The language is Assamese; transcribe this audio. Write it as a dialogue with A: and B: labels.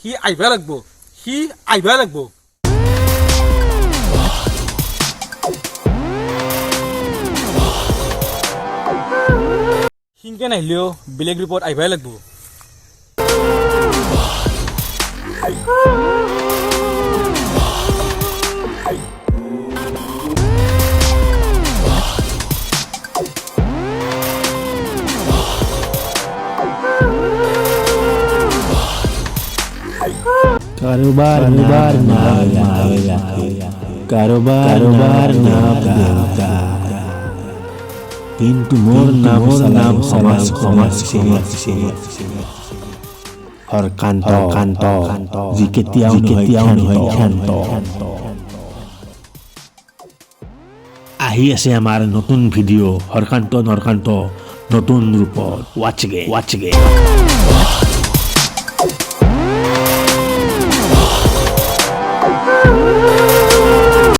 A: সি আইবা লাগবো সি আইবা লাগবো সিনকে নাহিলেও বেলেগ ৰূপত আইবাই লাগবো
B: कारोबार ना बोलता किंतु मोर नाम समाज हरकांत जी केতিয়াও নহয় ক্ষান্ত আহি আছে আমাৰ নতুন ভিডিঅ' হৰকান্ত নৰকান্ত নতুন ৰূপত ৱাচ গে